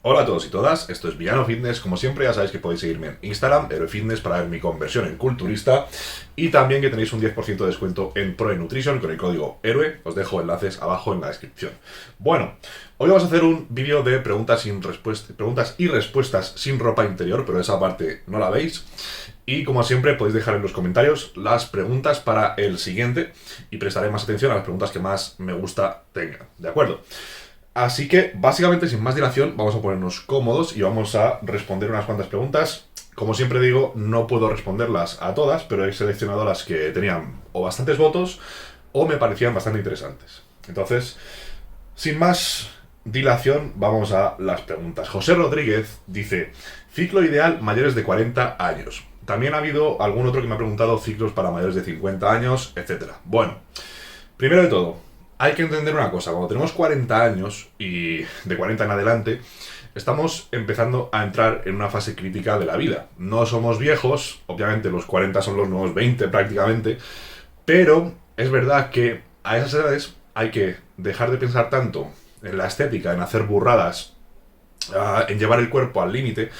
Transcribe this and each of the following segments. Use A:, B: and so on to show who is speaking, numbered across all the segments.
A: Hola a todos y todas, esto es Villano Fitness. Como siempre, ya sabéis que podéis seguirme en Instagram, Héroe Fitness, para ver mi conversión en culturista. Y también que tenéis un 10% de descuento en Pro Nutrition con el código Héroe. Os dejo enlaces abajo en la descripción. Bueno, hoy vamos a hacer un vídeo de preguntas y respuestas sin ropa interior, pero esa parte no la veis. Y como siempre, podéis dejar en los comentarios las preguntas para el siguiente y prestaré más atención a las preguntas que más me gusta tengan. ¿De acuerdo? Así que, básicamente, sin más dilación, vamos a ponernos cómodos y vamos a responder unas cuantas preguntas. Como siempre digo, no puedo responderlas a todas, pero he seleccionado las que tenían o bastantes votos o me parecían bastante interesantes. Entonces, sin más dilación, vamos a las preguntas. José Rodríguez dice, ciclo ideal mayores de 40 años. También ha habido algún otro que me ha preguntado ciclos para mayores de 50 años, etcétera. Bueno, primero de todo, hay que entender una cosa, cuando tenemos 40 años y de 40 en adelante, estamos empezando a entrar en una fase crítica de la vida. No somos viejos, obviamente los 40 son los nuevos 20 prácticamente, pero es verdad que a esas edades hay que dejar de pensar tanto en la estética, en hacer burradas, en llevar el cuerpo al límite,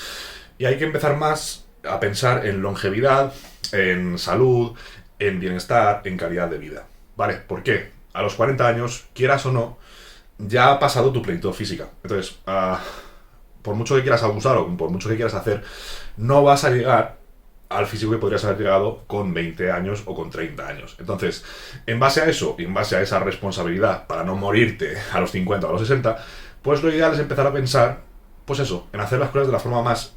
A: y hay que empezar más a pensar en longevidad, en salud, en bienestar, en calidad de vida. ¿Vale? ¿Por qué? A los 40 años, quieras o no, ya ha pasado tu plenitud física. Entonces, por mucho que quieras abusar o por mucho que quieras hacer, no vas a llegar al físico que podrías haber llegado con 20 años o con 30 años. Entonces, en base a eso y en base a esa responsabilidad para no morirte a los 50 o a los 60, pues lo ideal es empezar a pensar, pues eso, en hacer las cosas de la forma más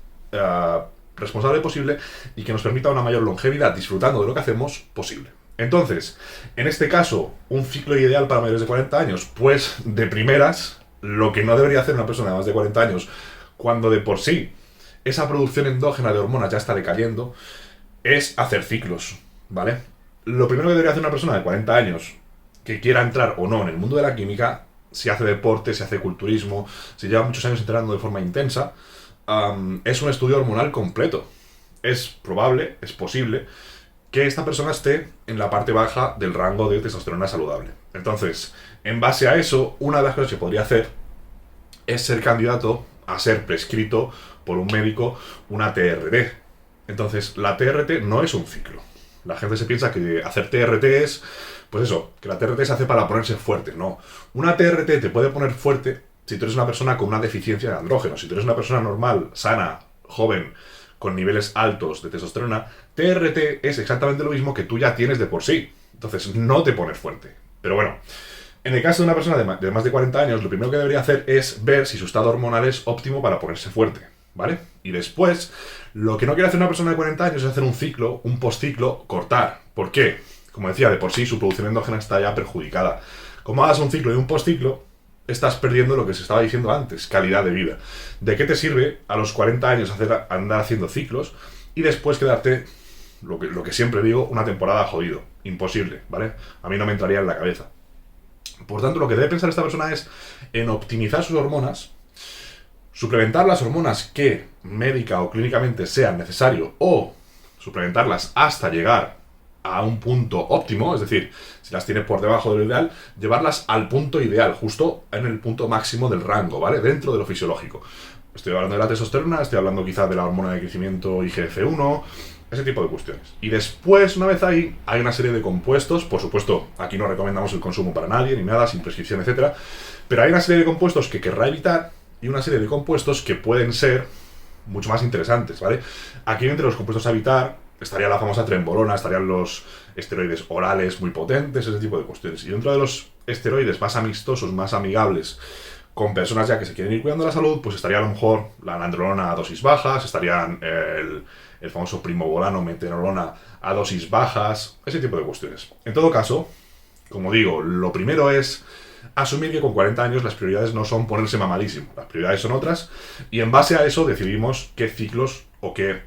A: responsable posible y que nos permita una mayor longevidad disfrutando de lo que hacemos posible. Entonces, en este caso, un ciclo ideal para mayores de 40 años, pues de primeras, lo que no debería hacer una persona de más de 40 años, cuando de por sí esa producción endógena de hormonas ya está decayendo, es hacer ciclos, ¿vale? Lo primero que debería hacer una persona de 40 años que quiera entrar o no en el mundo de la química, si hace deporte, si hace culturismo, si lleva muchos años entrenando de forma intensa, es un estudio hormonal completo. Es probable, es posible, que esta persona esté en la parte baja del rango de testosterona saludable. Entonces, en base a eso, una de las cosas que podría hacer es ser candidato a ser prescrito por un médico una TRT. Entonces, la TRT no es un ciclo. La gente se piensa que hacer TRT es, pues eso, que la TRT se hace para ponerse fuerte. No. Una TRT te puede poner fuerte si tú eres una persona con una deficiencia de andrógeno. Si tú eres una persona normal, sana, joven, con niveles altos de testosterona, TRT es exactamente lo mismo que tú ya tienes de por sí. Entonces no te pones fuerte. Pero bueno, en el caso de una persona de más de 40 años, lo primero que debería hacer es ver si su estado hormonal es óptimo para ponerse fuerte, ¿vale? Y después, lo que no quiere hacer una persona de 40 años es hacer un ciclo, un postciclo, cortar. ¿Por qué? Como decía, de por sí su producción endógena está ya perjudicada. Como hagas un ciclo y un postciclo, estás perdiendo lo que se estaba diciendo antes, calidad de vida. ¿De qué te sirve a los 40 años andar haciendo ciclos y después quedarte, lo que siempre digo, una temporada jodido? Imposible, ¿vale? A mí no me entraría en la cabeza. Por tanto, lo que debe pensar esta persona es en optimizar sus hormonas, suplementar las hormonas que médica o clínicamente sean necesario o suplementarlas hasta llegar a un punto óptimo, es decir, si las tiene por debajo de lo ideal, llevarlas al punto ideal, justo en el punto máximo del rango, ¿vale? Dentro de lo fisiológico. Estoy hablando de la testosterona, estoy hablando quizás de la hormona de crecimiento IGF-1, ese tipo de cuestiones. Y después, una vez ahí, hay una serie de compuestos, por supuesto, aquí no recomendamos el consumo para nadie, ni nada, sin prescripción, etcétera, pero hay una serie de compuestos que querrá evitar y una serie de compuestos que pueden ser mucho más interesantes, ¿vale? Aquí entre los compuestos a evitar estaría la famosa trembolona, estarían los esteroides orales muy potentes, ese tipo de cuestiones. Y dentro de los esteroides más amistosos, más amigables, con personas ya que se quieren ir cuidando la salud, pues estaría a lo mejor la nandrolona a dosis bajas, estarían el famoso primobolano, metenolona a dosis bajas, ese tipo de cuestiones. En todo caso, como digo, lo primero es asumir que con 40 años las prioridades no son ponerse mamadísimo, las prioridades son otras, y en base a eso decidimos qué ciclos o qué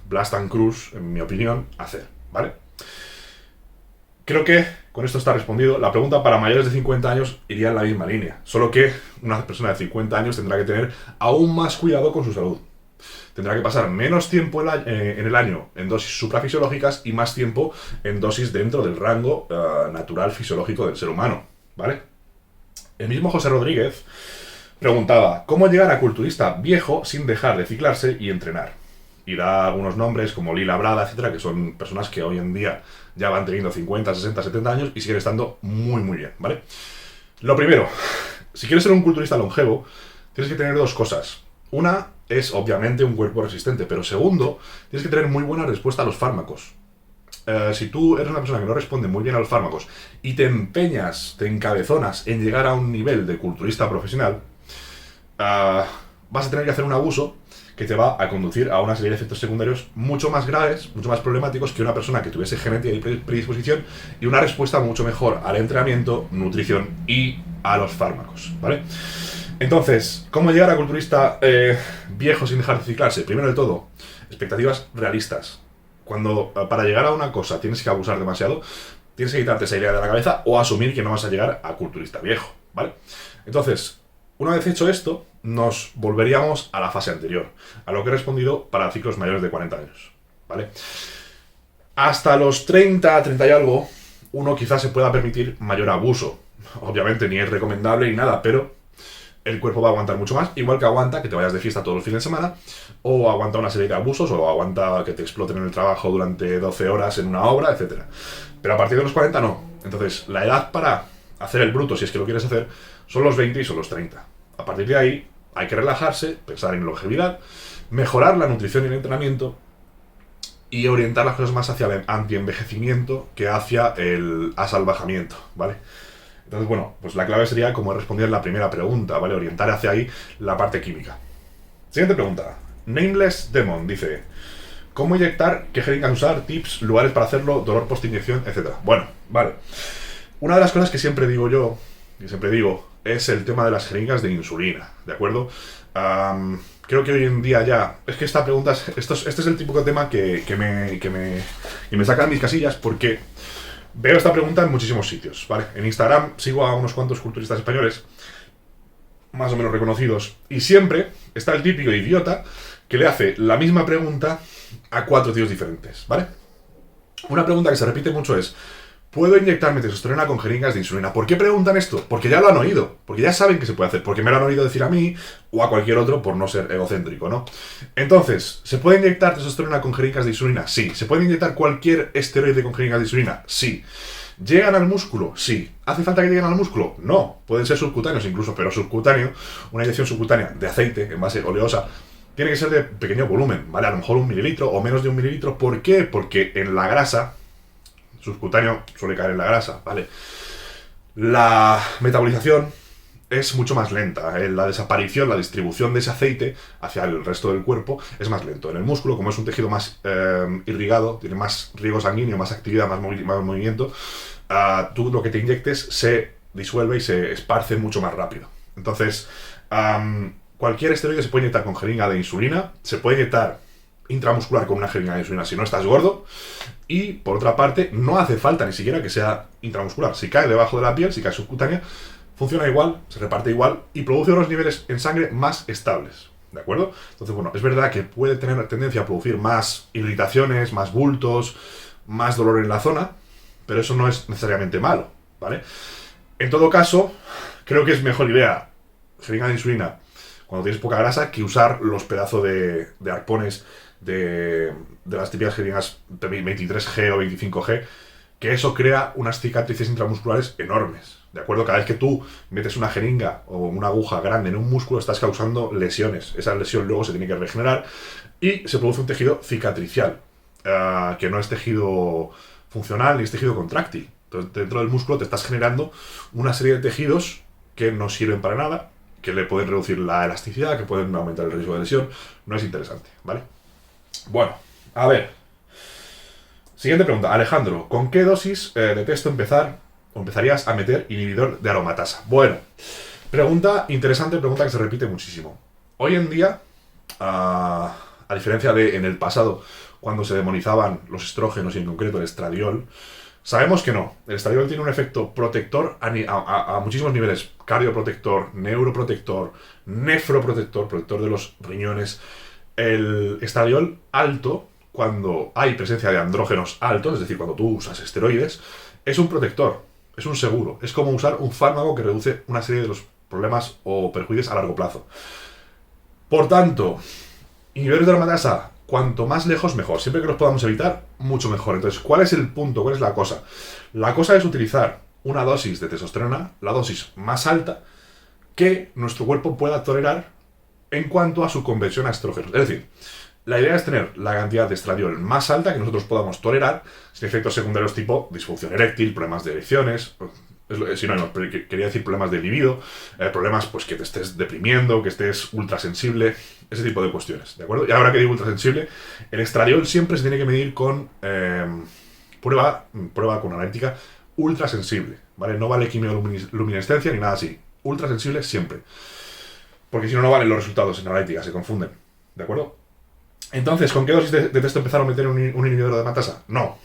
A: Blast and Cruise, en mi opinión, hacer, ¿vale? Creo que con esto está respondido. La pregunta para mayores de 50 años iría en la misma línea, solo que una persona de 50 años tendrá que tener aún más cuidado con su salud. Tendrá que pasar menos tiempo en el año en dosis suprafisiológicas y más tiempo en dosis dentro del rango natural fisiológico del ser humano, ¿vale? El mismo José Rodríguez Preguntaba, ¿cómo llegar a culturista viejo sin dejar de ciclarse y entrenar? Y da algunos nombres como Lila Brada, etcétera, que son personas que hoy en día ya van teniendo 50, 60, 70 años y siguen estando muy, muy bien, ¿vale? Lo primero, si quieres ser un culturista longevo, tienes que tener dos cosas. Una es, obviamente, un cuerpo resistente, pero segundo, tienes que tener muy buena respuesta a los fármacos. Si tú eres una persona que no responde muy bien a los fármacos y te empeñas, te encabezonas en llegar a un nivel de culturista profesional, vas a tener que hacer un abuso que te va a conducir a una serie de efectos secundarios mucho más graves, mucho más problemáticos que una persona que tuviese genética y predisposición y una respuesta mucho mejor al entrenamiento, nutrición y a los fármacos, ¿vale? Entonces, ¿cómo llegar a culturista viejo sin dejar de ciclarse? Primero de todo, expectativas realistas. Cuando para llegar a una cosa tienes que abusar demasiado, tienes que quitarte esa idea de la cabeza o asumir que no vas a llegar a culturista viejo, ¿vale? Entonces, una vez hecho esto, nos volveríamos a la fase anterior, a lo que he respondido para ciclos mayores de 40 años, ¿vale? Hasta los 30, 30 y algo, uno quizás se pueda permitir mayor abuso. Obviamente ni es recomendable ni nada, pero el cuerpo va a aguantar mucho más, igual que aguanta que te vayas de fiesta todos los fines de semana, o aguanta una serie de abusos, o aguanta que te exploten en el trabajo durante 12 horas en una obra, etc. Pero a partir de los 40 no. Entonces, la edad para hacer el bruto, si es que lo quieres hacer, son los 20 y son los 30. A partir de ahí, hay que relajarse, pensar en longevidad, mejorar la nutrición y el entrenamiento, y orientar las cosas más hacia el anti-envejecimiento que hacia el asalvajamiento, ¿vale? Entonces, bueno, pues la clave sería como responder la primera pregunta, ¿vale? Orientar hacia ahí la parte química. Siguiente pregunta. Nameless Demon dice, ¿cómo inyectar? ¿Qué jeringas usar? Tips, lugares para hacerlo, dolor post-inyección, etcétera? Bueno, vale. Una de las cosas que siempre digo yo, y siempre digo, es el tema de las jeringas de insulina, ¿de acuerdo? Creo que hoy en día ya... Es que esta pregunta, este es el típico tema que me saca de mis casillas porque veo esta pregunta en muchísimos sitios, ¿vale? En Instagram sigo a unos cuantos culturistas españoles, más o menos reconocidos, y siempre está el típico idiota que le hace la misma pregunta a 4 tíos diferentes, ¿vale? Una pregunta que se repite mucho es, ¿puedo inyectarme testosterona con jeringas de insulina? ¿Por qué preguntan esto? Porque ya lo han oído, porque ya saben que se puede hacer, porque me lo han oído decir a mí o a cualquier otro por no ser egocéntrico, ¿no? Entonces, ¿se puede inyectar testosterona con jeringas de insulina? Sí. ¿Se puede inyectar cualquier esteroide con jeringas de insulina? Sí. ¿Llegan al músculo? Sí. ¿Hace falta que lleguen al músculo? No. Pueden ser subcutáneos incluso, pero subcutáneo, una inyección subcutánea de aceite en base oleosa, tiene que ser de pequeño volumen, ¿vale? A lo mejor 1 mililitro o menos de 1 mililitro. ¿Por qué? Porque en la grasa subcutáneo suele caer en la grasa, ¿vale? La metabolización es mucho más lenta. La desaparición, la distribución de ese aceite hacia el resto del cuerpo es más lento. En el músculo, como es un tejido más irrigado, tiene más riego sanguíneo, más actividad, más movimiento, tú lo que te inyectes se disuelve y se esparce mucho más rápido. Entonces, cualquier esteroide se puede inyectar con jeringa de insulina, se puede inyectar intramuscular con una jeringa de insulina si no estás gordo, y por otra parte no hace falta ni siquiera que sea intramuscular. Si cae debajo de la piel, si cae subcutánea, funciona igual, se reparte igual y produce unos niveles en sangre más estables, ¿de acuerdo? Entonces, bueno, es verdad que puede tener tendencia a producir más irritaciones, más bultos, más dolor en la zona, pero eso no es necesariamente malo, ¿vale? En todo caso, creo que es mejor idea jeringa de insulina cuando tienes poca grasa que usar los pedazos de arpones de las típicas jeringas 23G o 25G, que eso crea unas cicatrices intramusculares enormes, ¿de acuerdo? Cada vez que tú metes una jeringa o una aguja grande en un músculo estás causando lesiones. Esa lesión luego se tiene que regenerar y se produce un tejido cicatricial, que no es tejido funcional ni es tejido contráctil. Entonces, dentro del músculo te estás generando una serie de tejidos que no sirven para nada, que le pueden reducir la elasticidad, que pueden aumentar el riesgo de lesión. No es interesante, ¿vale? Bueno, a ver. Siguiente pregunta. Alejandro, ¿con qué dosis de testo empezarías a meter inhibidor de aromatasa? Bueno, pregunta interesante, pregunta que se repite muchísimo. Hoy en día, a diferencia de en el pasado, cuando se demonizaban los estrógenos y en concreto el estradiol, sabemos que no. El estradiol tiene un efecto protector a muchísimos niveles. Cardioprotector, neuroprotector, nefroprotector, protector de los riñones. El estradiol alto, cuando hay presencia de andrógenos altos, es decir, cuando tú usas esteroides, es un protector, es un seguro. Es como usar un fármaco que reduce una serie de los problemas o perjuicios a largo plazo. Por tanto, inhibidores de aromatasa, cuanto más lejos mejor. Siempre que los podamos evitar, mucho mejor. Entonces, ¿cuál es el punto? ¿Cuál es la cosa? La cosa es utilizar una dosis de testosterona, la dosis más alta, que nuestro cuerpo pueda tolerar en cuanto a su conversión a estrógenos. Es decir, la idea es tener la cantidad de estradiol más alta que nosotros podamos tolerar sin efectos secundarios tipo disfunción eréctil, problemas de erecciones, sinónimos, quería decir problemas de libido, problemas pues que te estés deprimiendo, que estés ultrasensible, ese tipo de cuestiones, ¿de acuerdo? Y ahora que digo ultrasensible, el estradiol siempre se tiene que medir con prueba con analítica ultrasensible, ¿vale? No vale quimioluminescencia ni nada así, ultrasensible siempre, porque si no, no valen los resultados en analítica, se confunden, ¿de acuerdo? Entonces, ¿con qué dosis de testo empezaron a meter un inhibidor de aromatasa? No.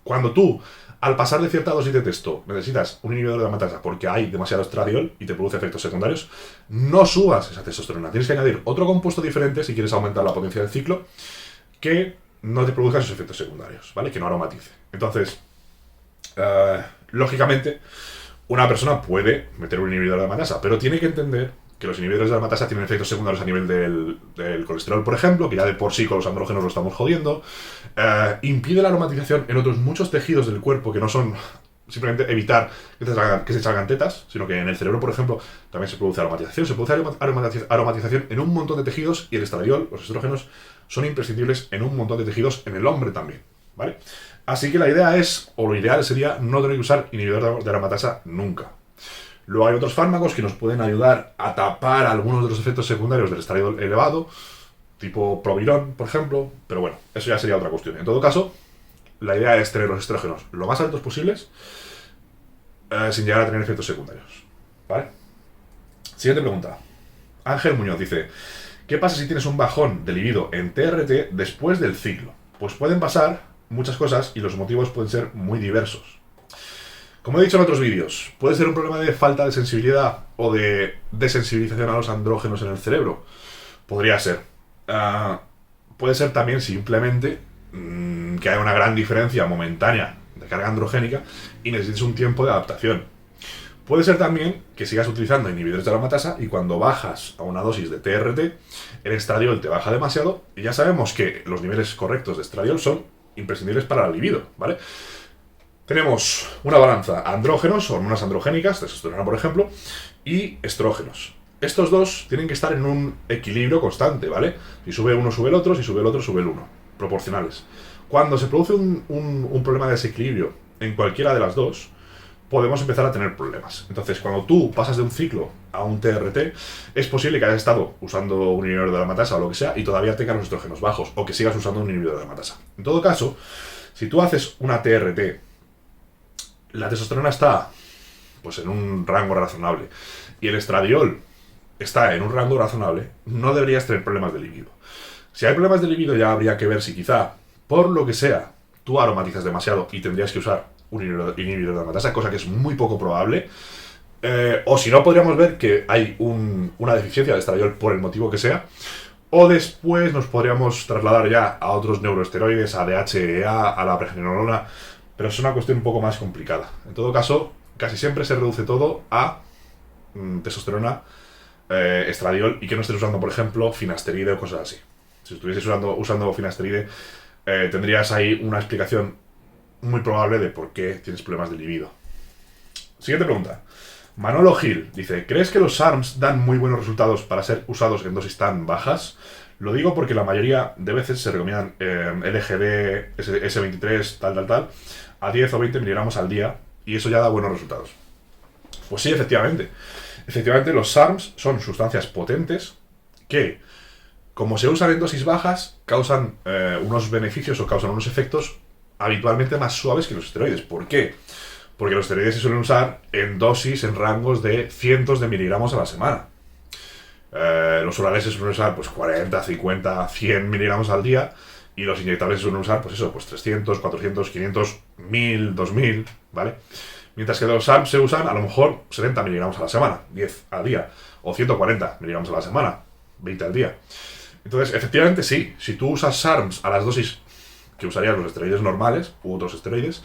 A: Cuando tú, al pasar de cierta dosis de testo, necesitas un inhibidor de aromatasa porque hay demasiado estradiol y te produce efectos secundarios, no subas esa testosterona. Tienes que añadir otro compuesto diferente si quieres aumentar la potencia del ciclo que no te produzca esos efectos secundarios, ¿vale? Que no aromatice. Entonces, lógicamente, una persona puede meter un inhibidor de aromatasa, pero tiene que entender que los inhibidores de aromatasa tienen efectos secundarios a nivel del colesterol, por ejemplo, que ya de por sí con los andrógenos lo estamos jodiendo. Impide la aromatización en otros muchos tejidos del cuerpo que no son simplemente evitar que se salgan tetas, sino que en el cerebro, por ejemplo, también se produce aromatización. Se produce aromatización en un montón de tejidos y el estradiol, los estrógenos, son imprescindibles en un montón de tejidos en el hombre también, ¿vale? Así que la idea es, o lo ideal sería, no tener que usar inhibidor de aromatasa nunca. Luego hay otros fármacos que nos pueden ayudar a tapar algunos de los efectos secundarios del estradiol elevado, tipo Proviron, por ejemplo, pero bueno, eso ya sería otra cuestión. En todo caso, la idea es tener los estrógenos lo más altos posibles sin llegar a tener efectos secundarios, ¿vale? Siguiente pregunta. Ángel Muñoz dice, ¿qué pasa si tienes un bajón de libido en TRT después del ciclo? Pues pueden pasar muchas cosas y los motivos pueden ser muy diversos. Como he dicho en otros vídeos, puede ser un problema de falta de sensibilidad o de desensibilización a los andrógenos en el cerebro. Podría ser. Puede ser también simplemente que haya una gran diferencia momentánea de carga androgénica y necesites un tiempo de adaptación. Puede ser también que sigas utilizando inhibidores de aromatasa y cuando bajas a una dosis de TRT, el estradiol te baja demasiado y ya sabemos que los niveles correctos de estradiol son imprescindibles para la libido, ¿vale? Tenemos una balanza andrógenos, hormonas androgénicas, testosterona por ejemplo, y estrógenos. Estos dos tienen que estar en un equilibrio constante, ¿vale? Si sube uno, sube el otro, si sube el otro, sube el uno. Proporcionales. Cuando se produce un problema de desequilibrio en cualquiera de las dos, podemos empezar a tener problemas. Entonces, cuando tú pasas de un ciclo a un TRT, es posible que hayas estado usando un inhibidor de aromatasa o lo que sea y todavía tengas los estrógenos bajos, o que sigas usando un inhibidor de aromatasa. En todo caso, si tú haces una TRT, la testosterona está pues en un rango razonable y el estradiol está en un rango razonable, no deberías tener problemas de libido. Si hay problemas de libido, ya habría que ver si quizá, por lo que sea, tú aromatizas demasiado y tendrías que usar un inhibidor de aromatasa, cosa que es muy poco probable. O si no, podríamos ver que hay una deficiencia de estradiol por el motivo que sea. O después nos podríamos trasladar ya a otros neuroesteroides, a DHEA, a la pregnenolona, pero es una cuestión un poco más complicada. En todo caso, casi siempre se reduce todo a testosterona, estradiol, y que no estés usando, por ejemplo, finasteride o cosas así. Si estuvieses usando finasteride, tendrías ahí una explicación muy probable de por qué tienes problemas de libido. Siguiente pregunta. Manolo Gil dice, ¿crees que los SARMs dan muy buenos resultados para ser usados en dosis tan bajas? Lo digo porque la mayoría de veces se recomiendan LGD, S23, tal, a 10 o 20 miligramos al día, y eso ya da buenos resultados. Pues sí, efectivamente. Efectivamente, los SARMs son sustancias potentes que, como se usan en dosis bajas, causan unos beneficios o causan unos efectos habitualmente más suaves que los esteroides. ¿Por qué? Porque los esteroides se suelen usar en dosis, en rangos de cientos de miligramos a la semana. Los orales se suelen usar pues 40, 50, 100 miligramos al día, y los inyectables se suelen usar pues 300, 400, 500, 1000, 2000, ¿vale? Mientras que los SARMs se usan a lo mejor 70 miligramos a la semana, 10 al día, o 140 miligramos a la semana, 20 al día. Entonces, efectivamente sí, si tú usas SARMs a las dosis que usarías los esteroides normales u otros esteroides,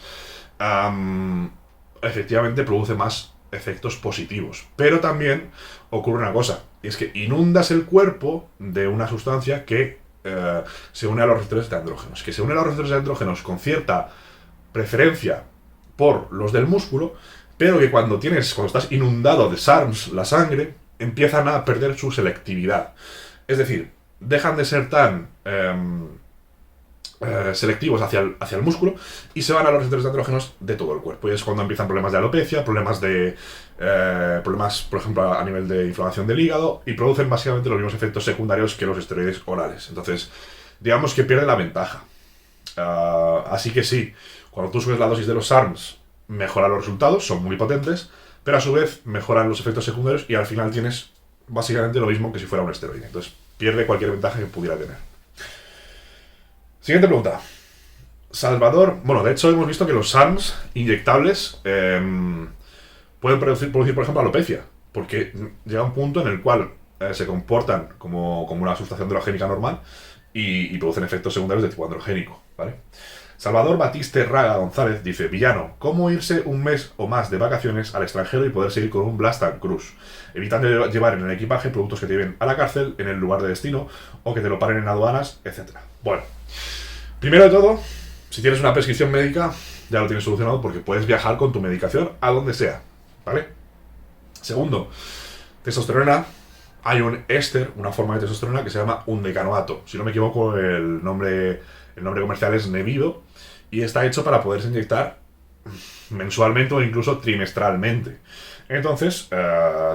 A: efectivamente produce más efectos positivos. Pero también ocurre una cosa, y es que inundas el cuerpo de una sustancia que se une a los receptores de andrógenos. Que se une a los receptores de andrógenos con cierta preferencia por los del músculo, pero que cuando estás inundado de SARMs, la sangre, empiezan a perder su selectividad. Es decir, dejan de ser tan selectivos hacia el músculo y se van a los receptores de andrógenos de todo el cuerpo. Y es cuando empiezan problemas de alopecia, problemas, por ejemplo, a nivel de inflamación del hígado, y producen básicamente los mismos efectos secundarios que los esteroides orales. Entonces, digamos que pierde la ventaja. Así que sí, cuando tú subes la dosis de los SARMs, mejora los resultados, son muy potentes, pero a su vez mejoran los efectos secundarios y al final tienes básicamente lo mismo que si fuera un esteroide. Entonces, pierde cualquier ventaja que pudiera tener. Siguiente pregunta. Salvador, bueno, de hecho hemos visto que los SARMs inyectables pueden producir, por ejemplo, alopecia, porque llega un punto en el cual se comportan como una sustancia androgénica normal y producen efectos secundarios de tipo androgénico, ¿vale? Salvador Batiste Raga González dice: Villano, ¿cómo irse un mes o más de vacaciones al extranjero y poder seguir con un Blast and Cruise, evitando llevar en el equipaje productos que te lleven a la cárcel en el lugar de destino o que te lo paren en aduanas, etcétera? Bueno, primero de todo, si tienes una prescripción médica, ya lo tienes solucionado porque puedes viajar con tu medicación a donde sea, ¿vale? Segundo, testosterona. Hay un éster, una forma de testosterona que se llama undecanoato. Si no me equivoco, el nombre comercial es Nevido, y está hecho para poderse inyectar mensualmente o incluso trimestralmente. Entonces,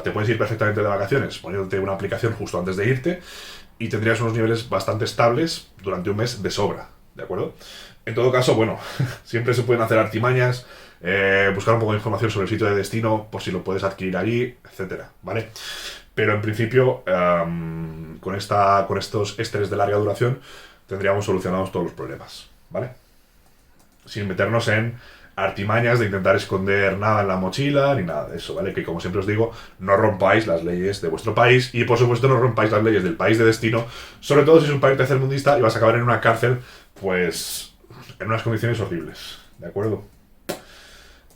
A: te puedes ir perfectamente de vacaciones poniéndote una aplicación justo antes de irte y tendrías unos niveles bastante estables durante un mes de sobra, ¿de acuerdo? En todo caso, bueno, siempre se pueden hacer artimañas, buscar un poco de información sobre el sitio de destino por si lo puedes adquirir allí, etcétera, ¿vale? Pero en principio, con estos ésteres de larga duración, tendríamos solucionados todos los problemas, ¿vale? Sin meternos en artimañas de intentar esconder nada en la mochila, ni nada de eso, ¿vale? Que, como siempre os digo, no rompáis las leyes de vuestro país y, por supuesto, no rompáis las leyes del país de destino, sobre todo si es un país tercermundista y vas a acabar en una cárcel, pues, en unas condiciones horribles, ¿de acuerdo?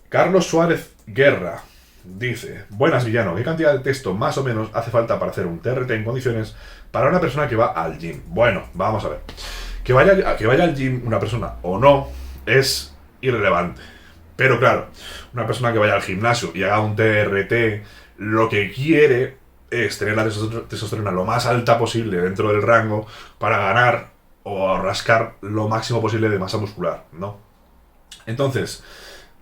A: Carlos Suárez Guerra dice: Buenas, Villano, ¿qué cantidad de texto más o menos hace falta para hacer un TRT en condiciones para una persona que va al gym? Bueno, vamos a ver. Que vaya al gym una persona o no es irrelevante. Pero claro, una persona que vaya al gimnasio y haga un TRT, lo que quiere es tener la testosterona lo más alta posible dentro del rango para ganar o rascar lo máximo posible de masa muscular, ¿no? Entonces,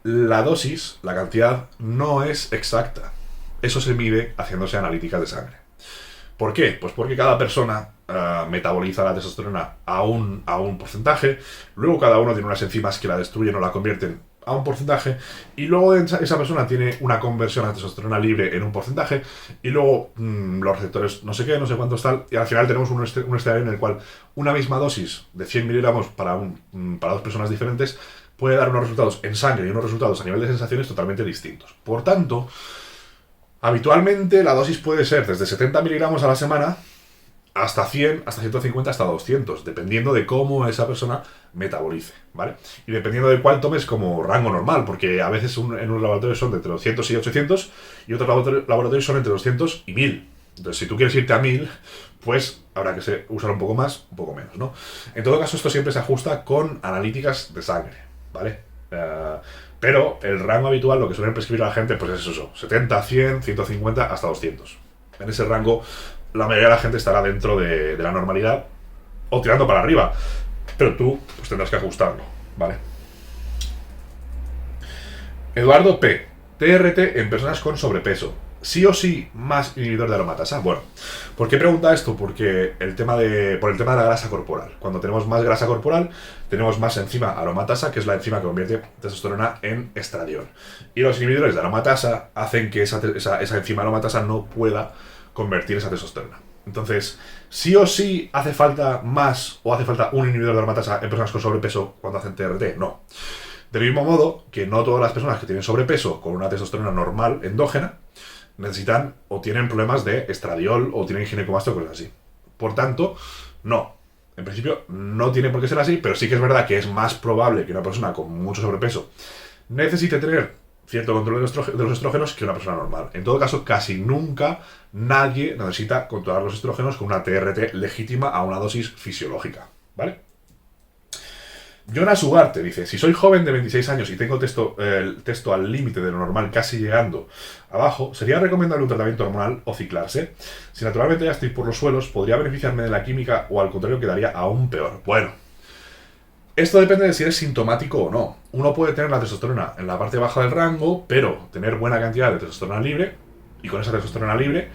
A: la dosis, la cantidad, no es exacta. Eso se mide haciéndose analíticas de sangre. ¿Por qué? Pues porque cada persona metaboliza la testosterona a un porcentaje, luego cada uno tiene unas enzimas que la destruyen o la convierten a un porcentaje, y luego esa persona tiene una conversión a testosterona libre en un porcentaje, y luego los receptores no sé qué, no sé cuántos tal, y al final tenemos un escenario en el cual una misma dosis de 100 miligramos para dos personas diferentes puede dar unos resultados en sangre y unos resultados a nivel de sensaciones totalmente distintos. Por tanto, habitualmente la dosis puede ser desde 70 miligramos a la semana hasta 100, hasta 150, hasta 200, dependiendo de cómo esa persona metabolice, ¿vale? Y dependiendo de cuál tomes como rango normal, porque a veces en unos laboratorios son de entre 200 y 800 y otros laboratorios son entre 200 y 1000. Entonces, si tú quieres irte a 1000, pues habrá que usar un poco más, un poco menos, ¿no? En todo caso, esto siempre se ajusta con analíticas de sangre, ¿vale? Pero el rango habitual, lo que suelen prescribir a la gente, pues es eso: 70, 100, 150, hasta 200. En ese rango, la mayoría de la gente estará dentro de la normalidad o tirando para arriba. Pero tú, pues tendrás que ajustarlo, ¿vale? Eduardo P. TRT en personas con sobrepeso. ¿Sí o sí más inhibidor de aromatasa? Bueno, ¿por qué pregunta esto? Porque por el tema de la grasa corporal. Cuando tenemos más grasa corporal, tenemos más enzima aromatasa, que es la enzima que convierte testosterona en estradiol. Y los inhibidores de aromatasa hacen que esa enzima aromatasa no pueda convertir esa testosterona. Entonces, ¿sí o sí hace falta más o hace falta un inhibidor de aromatasa en personas con sobrepeso cuando hacen TRT? No. Del mismo modo que no todas las personas que tienen sobrepeso con una testosterona normal endógena necesitan o tienen problemas de estradiol o tienen ginecomastia o cosas así. Por tanto, no. En principio no tiene por qué ser así, pero sí que es verdad que es más probable que una persona con mucho sobrepeso necesite tener cierto control de los estrógenos que una persona normal. En todo caso, casi nunca nadie necesita controlar los estrógenos con una TRT legítima a una dosis fisiológica, ¿vale? Jonas Ugarte dice, si soy joven de 26 años y tengo el testo al límite de lo normal, casi llegando abajo, ¿sería recomendable un tratamiento hormonal o ciclarse? Si naturalmente ya estoy por los suelos, ¿podría beneficiarme de la química o al contrario quedaría aún peor? Bueno, esto depende de si eres sintomático o no. Uno puede tener la testosterona en la parte baja del rango, pero tener buena cantidad de testosterona libre, y con esa testosterona libre,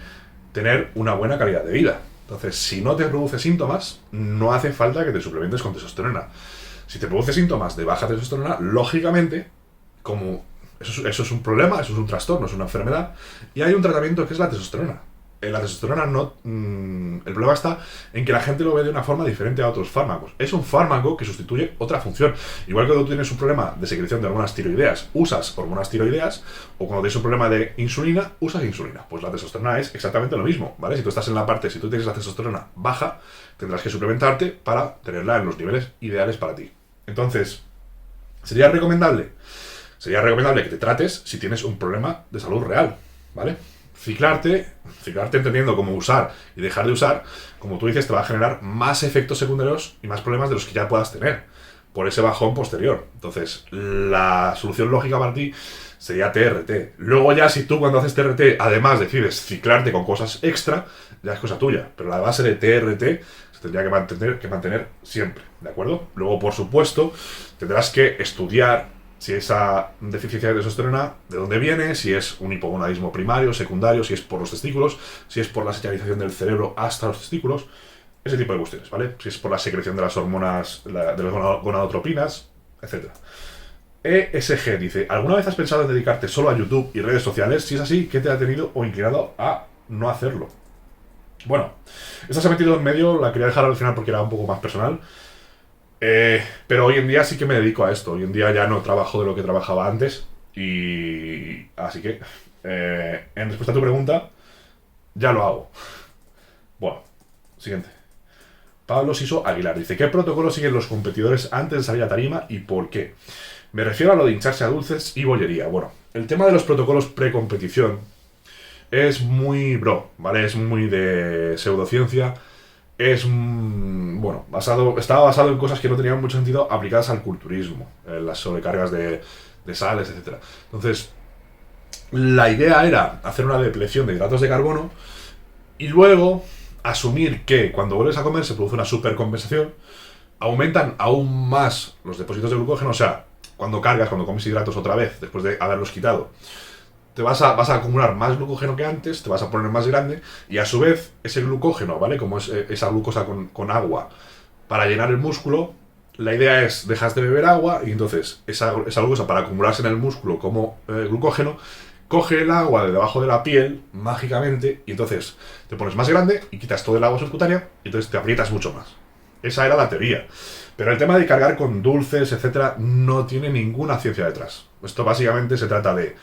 A: tener una buena calidad de vida. Entonces, si no te produce síntomas, no hace falta que te suplementes con testosterona. Si te produce síntomas de baja testosterona, lógicamente, como eso es un problema, eso es un trastorno, es una enfermedad, y hay un tratamiento que es la testosterona. La testosterona no... el problema está en que la gente lo ve de una forma diferente a otros fármacos. Es un fármaco que sustituye otra función. Igual que cuando tú tienes un problema de secreción de hormonas tiroideas, usas hormonas tiroideas, o cuando tienes un problema de insulina, usas insulina. Pues la testosterona es exactamente lo mismo, ¿vale? Si tú estás en la parte, si tú tienes la testosterona baja, tendrás que suplementarte para tenerla en los niveles ideales para ti. Entonces, ¿sería recomendable? Sería recomendable que te trates si tienes un problema de salud real, ¿vale? Ciclarte entendiendo cómo usar y dejar de usar, como tú dices, te va a generar más efectos secundarios y más problemas de los que ya puedas tener por ese bajón posterior. Entonces, la solución lógica para ti sería TRT. Luego ya si tú cuando haces TRT además decides ciclarte con cosas extra, ya es cosa tuya. Pero la base de TRT se tendría que mantener siempre, ¿de acuerdo? Luego, por supuesto, tendrás que estudiar si esa deficiencia de testosterona, de dónde viene, si es un hipogonadismo primario, secundario, si es por los testículos, si es por la señalización del cerebro hasta los testículos, ese tipo de cuestiones, ¿vale? Si es por la secreción de las hormonas, de las gonadotropinas, etc. ESG dice, ¿alguna vez has pensado en dedicarte solo a YouTube y redes sociales? Si es así, ¿qué te ha tenido o inclinado a no hacerlo? Bueno, esta se ha metido en medio, la quería dejar al final porque era un poco más personal. Pero hoy en día sí que me dedico a esto. Hoy en día ya no trabajo de lo que trabajaba antes. Y así que, en respuesta a tu pregunta, ya lo hago. Bueno, siguiente. Pablo Siso Aguilar dice, ¿qué protocolo siguen los competidores antes de salir a tarima y por qué? Me refiero a lo de hincharse a dulces y bollería. Bueno, el tema de los protocolos pre-competición es muy ¿vale? Es muy de pseudociencia. Es, bueno, estaba basado en cosas que no tenían mucho sentido aplicadas al culturismo, las sobrecargas de sales, etc. Entonces, la idea era hacer una depleción de hidratos de carbono y luego asumir que cuando vuelves a comer se produce una supercompensación, aumentan aún más los depósitos de glucógeno, o sea, cuando comes hidratos otra vez, después de haberlos quitado, te vas a acumular más glucógeno que antes, te vas a poner más grande y a su vez ese glucógeno, ¿vale? Como es esa glucosa con agua para llenar el músculo, la idea es dejas de beber agua y entonces esa glucosa para acumularse en el músculo como glucógeno coge el agua de debajo de la piel mágicamente y entonces te pones más grande y quitas todo el agua subcutánea y entonces te aprietas mucho más. Esa era la teoría. Pero el tema de cargar con dulces, etcétera, no tiene ninguna ciencia detrás. Esto básicamente se trata de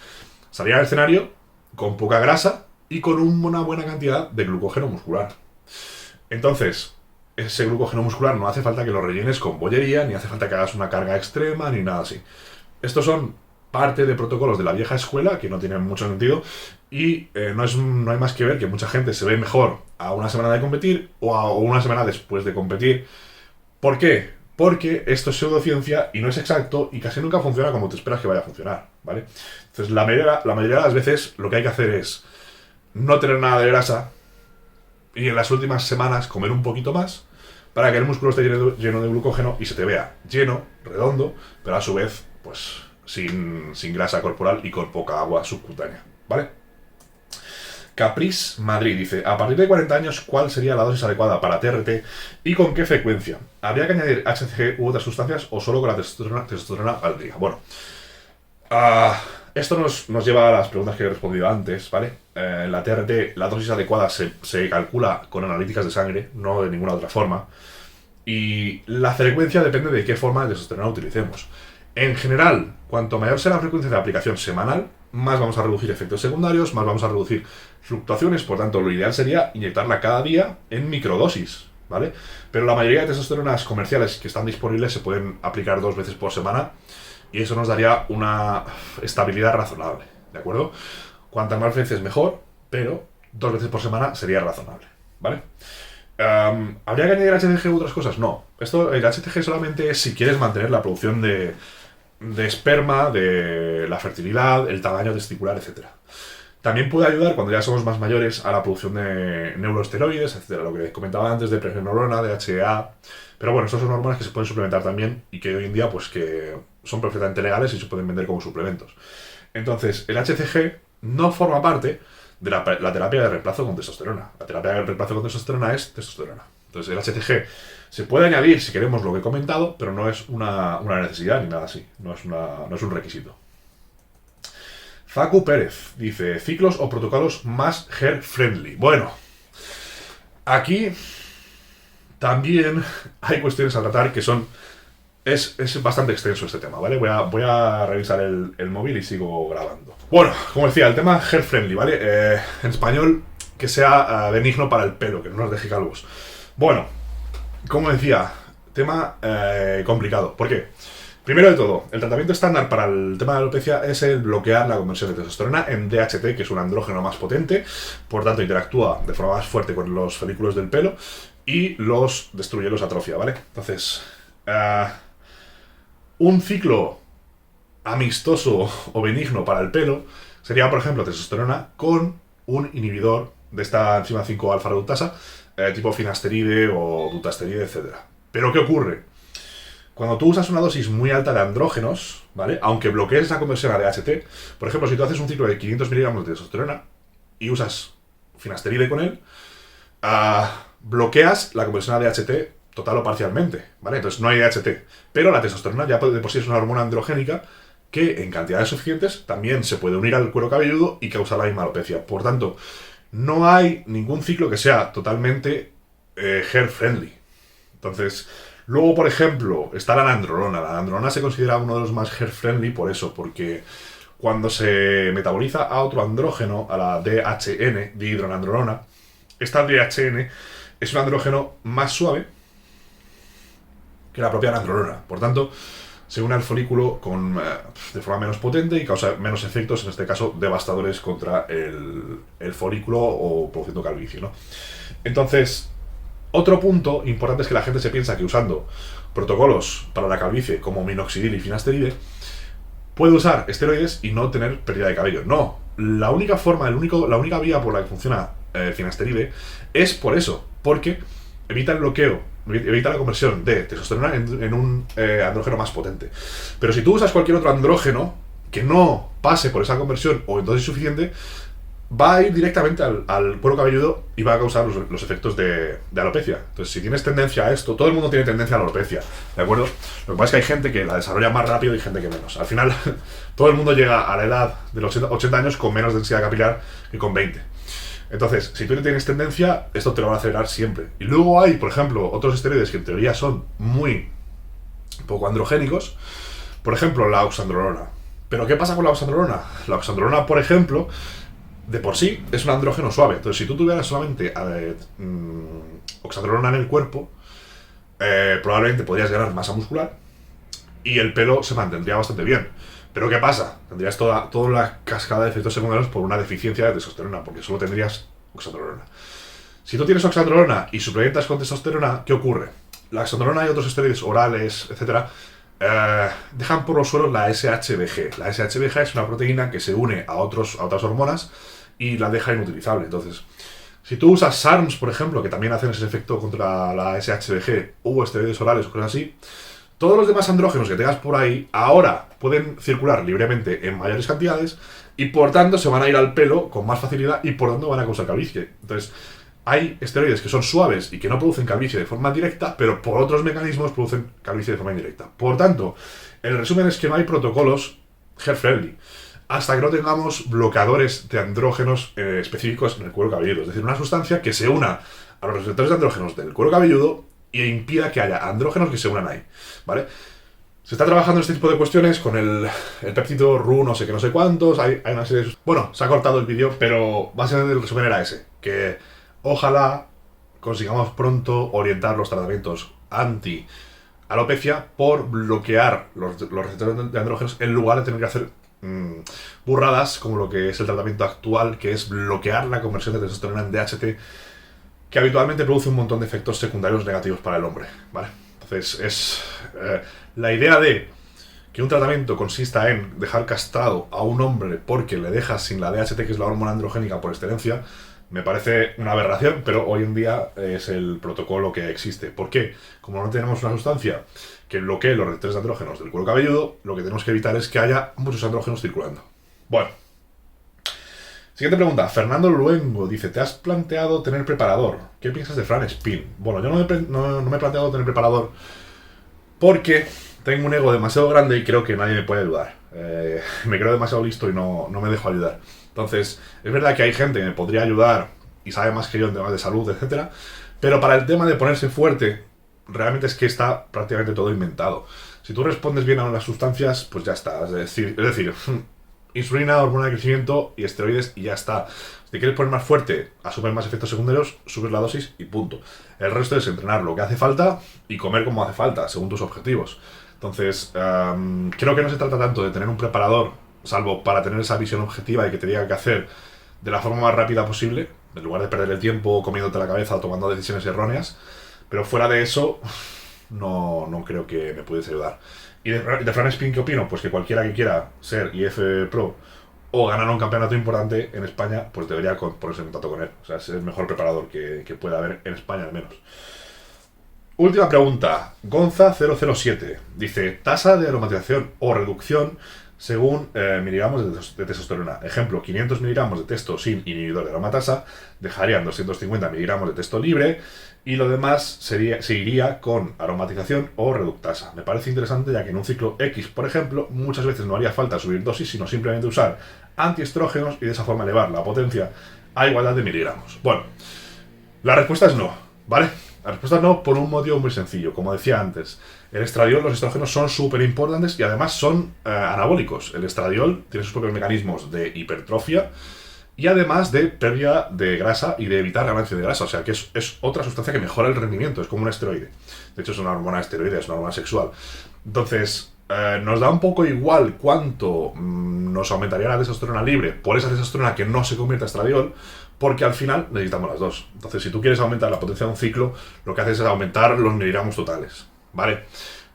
A: salir al escenario con poca grasa y con una buena cantidad de glucógeno muscular. Entonces, ese glucógeno muscular no hace falta que lo rellenes con bollería, ni hace falta que hagas una carga extrema, ni nada así. Estos son parte de protocolos de la vieja escuela que no tienen mucho sentido y no hay más que ver que mucha gente se ve mejor a una semana de competir o una semana después de competir. ¿Por qué? Porque esto es pseudociencia y no es exacto y casi nunca funciona como te esperas que vaya a funcionar, ¿vale? Entonces la mayoría de las veces lo que hay que hacer es no tener nada de grasa y en las últimas semanas comer un poquito más para que el músculo esté lleno de glucógeno y se te vea lleno, redondo, pero a su vez, pues, sin grasa corporal y con poca agua subcutánea, ¿vale? Caprice Madrid dice, a partir de 40 años, ¿cuál sería la dosis adecuada para TRT y con qué frecuencia? ¿Habría que añadir HCG u otras sustancias o solo con la testosterona valdría? Bueno, esto nos lleva a las preguntas que he respondido antes, ¿vale? La TRT, la dosis adecuada se calcula con analíticas de sangre, no de ninguna otra forma. Y la frecuencia depende de qué forma de testosterona utilicemos. En general, cuanto mayor sea la frecuencia de aplicación semanal, más vamos a reducir efectos secundarios, más vamos a reducir fluctuaciones, por tanto lo ideal sería inyectarla cada día en microdosis, ¿vale? Pero la mayoría de testosteronas comerciales que están disponibles se pueden aplicar 2 veces por semana y eso nos daría una estabilidad razonable, ¿de acuerdo? Cuantas más veces mejor, pero 2 veces por semana sería razonable, ¿vale? ¿Habría que añadir HCG u otras cosas? No. El HCG solamente es si quieres mantener la producción de esperma, de la fertilidad, el tamaño testicular, etcétera. También puede ayudar cuando ya somos más mayores a la producción de neuroesteroides, etcétera, lo que comentaba antes de pregenolona, de HEA. Pero bueno, estos son hormonas que se pueden suplementar también y que hoy en día pues que son perfectamente legales y se pueden vender como suplementos. Entonces, el HCG no forma parte de la terapia de reemplazo con testosterona. La terapia de reemplazo con testosterona es testosterona. Entonces, el HCG se puede añadir si queremos lo que he comentado, pero no es una necesidad ni nada así. No es un requisito. Facu Pérez dice, ciclos o protocolos más hair-friendly. Bueno, aquí también hay cuestiones a tratar que son... Es bastante extenso este tema, ¿vale? Voy a revisar el móvil y sigo grabando. Bueno, como decía, el tema hair-friendly, ¿vale? En español, que sea benigno para el pelo, que no nos deje calvos. Bueno, como decía, tema complicado. ¿Por qué? Primero de todo, el tratamiento estándar para el tema de alopecia es el bloquear la conversión de testosterona en DHT, que es un andrógeno más potente, por tanto interactúa de forma más fuerte con los folículos del pelo y los destruye, los atrofia, ¿vale? Entonces, un ciclo amistoso o benigno para el pelo sería, por ejemplo, testosterona con un inhibidor de esta enzima 5-alfa reductasa, tipo finasteride o dutasteride, etc. Pero ¿qué ocurre? Cuando tú usas una dosis muy alta de andrógenos, ¿vale? Aunque bloquees esa conversión a DHT, por ejemplo, si tú haces un ciclo de 500 miligramos de testosterona y usas finasteride con él, bloqueas la conversión a DHT total o parcialmente, ¿vale? Entonces no hay DHT. Pero la testosterona ya de por sí es una hormona androgénica que en cantidades suficientes también se puede unir al cuero cabelludo y causar la misma alopecia. Por tanto, no hay ningún ciclo que sea totalmente hair friendly. Entonces, luego, por ejemplo, está la nandrolona. La nandrolona se considera uno de los más hair friendly por eso, porque cuando se metaboliza a otro andrógeno, a la DHN, dihidronandrolona, esta DHN es un andrógeno más suave que la propia nandrolona. Por tanto, se une al folículo de forma menos potente y causa menos efectos, en este caso, devastadores contra el folículo o produciendo calvicie, ¿no? Entonces, otro punto importante es que la gente se piensa que usando protocolos para la calvicie como minoxidil y finasteride puede usar esteroides y no tener pérdida de cabello. No, la única vía por la que funciona el finasteride es por eso, porque evita el bloqueo, evita la conversión de testosterona en un andrógeno más potente. Pero si tú usas cualquier otro andrógeno que no pase por esa conversión o en dosis suficiente, va a ir directamente al cuero cabelludo y va a causar los efectos de alopecia. Entonces, si tienes tendencia a esto, todo el mundo tiene tendencia a la alopecia, ¿de acuerdo? Lo que pasa es que hay gente que la desarrolla más rápido y gente que menos. Al final, todo el mundo llega a la edad de los 80 años con menos densidad capilar que con 20. Entonces, si tú no tienes tendencia, esto te lo va a acelerar siempre. Y luego hay, por ejemplo, otros esteroides que en teoría son muy poco androgénicos. Por ejemplo, la oxandrolona. ¿Pero qué pasa con la oxandrolona? La oxandrolona, por ejemplo, de por sí es un andrógeno suave. Entonces, si tú tuvieras solamente oxandrolona en el cuerpo, probablemente podrías ganar masa muscular y el pelo se mantendría bastante bien. Pero ¿qué pasa? Tendrías toda la cascada de efectos secundarios por una deficiencia de testosterona, porque solo tendrías oxandrolona. Si tú tienes oxandrolona y suplementas con testosterona, ¿qué ocurre? La oxandrolona y otros esteroides orales, etcétera, dejan por los suelos la SHBG. La SHBG es una proteína que se une a otras hormonas y la deja inutilizable. Entonces, si tú usas SARMs, por ejemplo, que también hacen ese efecto contra la SHBG, o esteroides orales o cosas así, todos los demás andrógenos que tengas por ahí ahora pueden circular libremente en mayores cantidades y por tanto se van a ir al pelo con más facilidad y por tanto van a causar calvicie. Entonces, hay esteroides que son suaves y que no producen calvicie de forma directa, pero por otros mecanismos producen calvicie de forma indirecta. Por tanto, el resumen es que no hay protocolos hair friendly hasta que no tengamos bloqueadores de andrógenos específicos en el cuero cabelludo. Es decir, una sustancia que se una a los receptores de andrógenos del cuero cabelludo e impida que haya andrógenos que se unan ahí, ¿vale? Se está trabajando en este tipo de cuestiones con el péptido RU no sé qué, no sé cuántos, hay una serie de... Bueno, se ha cortado el vídeo, pero básicamente el resumen era ese, que ojalá consigamos pronto orientar los tratamientos alopecia por bloquear los receptores de andrógenos en lugar de tener que hacer burradas como lo que es el tratamiento actual, que es bloquear la conversión de testosterona en DHT, que habitualmente produce un montón de efectos secundarios negativos para el hombre, ¿vale? Entonces, la idea de que un tratamiento consista en dejar castrado a un hombre porque le dejas sin la DHT, que es la hormona androgénica por excelencia, me parece una aberración, pero hoy en día es el protocolo que existe. ¿Por qué? Como no tenemos una sustancia que bloquee los receptores de andrógenos del cuero cabelludo, lo que tenemos que evitar es que haya muchos andrógenos circulando. Bueno. Siguiente pregunta. Fernando Luengo dice, ¿te has planteado tener preparador? ¿Qué piensas de Fran Spin? Bueno, yo no me he planteado tener preparador porque tengo un ego demasiado grande y creo que nadie me puede ayudar. Me creo demasiado listo y no me dejo ayudar. Entonces, es verdad que hay gente que me podría ayudar y sabe más que yo en temas de salud, etcétera, pero para el tema de ponerse fuerte, realmente es que está prácticamente todo inventado. Si tú respondes bien a las sustancias, pues ya está. Es decir, insulina, hormona de crecimiento y esteroides y ya está. Si te quieres poner más fuerte, asumes más efectos secundarios, subes la dosis y punto. El resto es entrenar lo que hace falta y comer como hace falta, según tus objetivos. Entonces, creo que no se trata tanto de tener un preparador, salvo para tener esa visión objetiva y que te diga qué hacer de la forma más rápida posible, en lugar de perder el tiempo comiéndote la cabeza o tomando decisiones erróneas. Pero fuera de eso, no creo que me pudiese ayudar. ¿Y de Fran Spin qué opino? Pues que cualquiera que quiera ser IF Pro o ganar un campeonato importante en España, pues debería ponerse en contacto con él. O sea, es el mejor preparador que pueda haber en España, al menos. Última pregunta. Gonza007 dice, tasa de aromatización o reducción según miligramos de testosterona. Ejemplo, 500 miligramos de testo sin inhibidor de aromatasa dejarían 250 miligramos de testo libre y lo demás se iría con aromatización o reductasa. Me parece interesante ya que en un ciclo X, por ejemplo, muchas veces no haría falta subir dosis, sino simplemente usar antiestrógenos y de esa forma elevar la potencia a igualdad de miligramos. Bueno, la respuesta es no, ¿vale? La respuesta es no por un motivo muy sencillo. Como decía antes, el estradiol, los estrógenos son súper importantes y además son anabólicos. El estradiol tiene sus propios mecanismos de hipertrofia y además de pérdida de grasa y de evitar ganancia de grasa. O sea que es otra sustancia que mejora el rendimiento, es como un esteroide. De hecho es una hormona esteroide, es una hormona sexual. Entonces, nos da un poco igual cuánto nos aumentaría la testosterona libre por esa testosterona que no se convierte a estradiol, porque al final necesitamos las dos. Entonces, si tú quieres aumentar la potencia de un ciclo, lo que haces es aumentar los miligramos totales, ¿vale?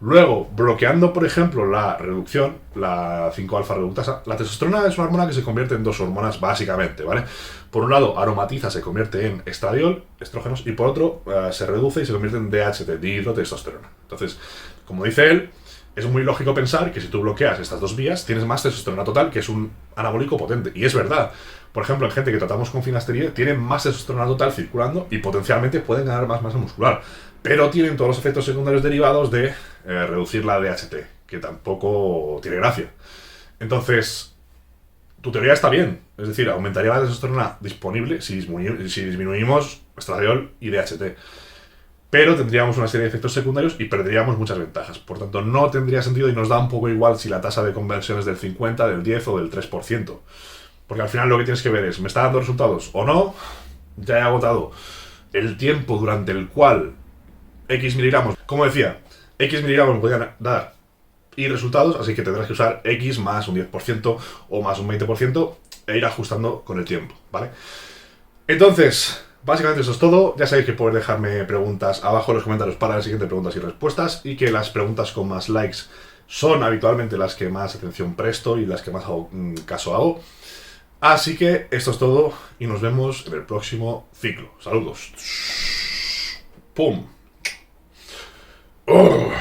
A: Luego, bloqueando, por ejemplo, la reducción, la 5-alfa reductasa, la testosterona es una hormona que se convierte en dos hormonas básicamente, ¿vale? Por un lado, aromatiza, se convierte en estradiol, estrógenos, y por otro, se reduce y se convierte en DHT, dihidrotestosterona. Entonces, como dice él, es muy lógico pensar que si tú bloqueas estas dos vías, tienes más testosterona total, que es un anabólico potente. Y es verdad. Por ejemplo, en gente que tratamos con finasterida, tienen más testosterona total circulando y potencialmente pueden ganar más masa muscular. Pero tienen todos los efectos secundarios derivados de reducir la DHT, que tampoco tiene gracia. Entonces, tu teoría está bien. Es decir, aumentaría la testosterona disponible si disminuimos estradiol y DHT. Pero tendríamos una serie de efectos secundarios y perderíamos muchas ventajas. Por tanto, no tendría sentido y nos da un poco igual si la tasa de conversión es del 50, del 10 o del 3%. Porque al final lo que tienes que ver es, ¿me está dando resultados o no? Ya he agotado el tiempo durante el cual X miligramos, como decía, X miligramos me podrían dar y resultados, así que tendrás que usar X más un 10% o más un 20% e ir ajustando con el tiempo, ¿vale? Entonces, básicamente eso es todo. Ya sabéis que podéis dejarme preguntas abajo en los comentarios para las siguientes preguntas y respuestas y que las preguntas con más likes son habitualmente las que más atención presto y las que más caso hago. Así que esto es todo y nos vemos en el próximo ciclo. Saludos. ¡Pum! ¡Oh!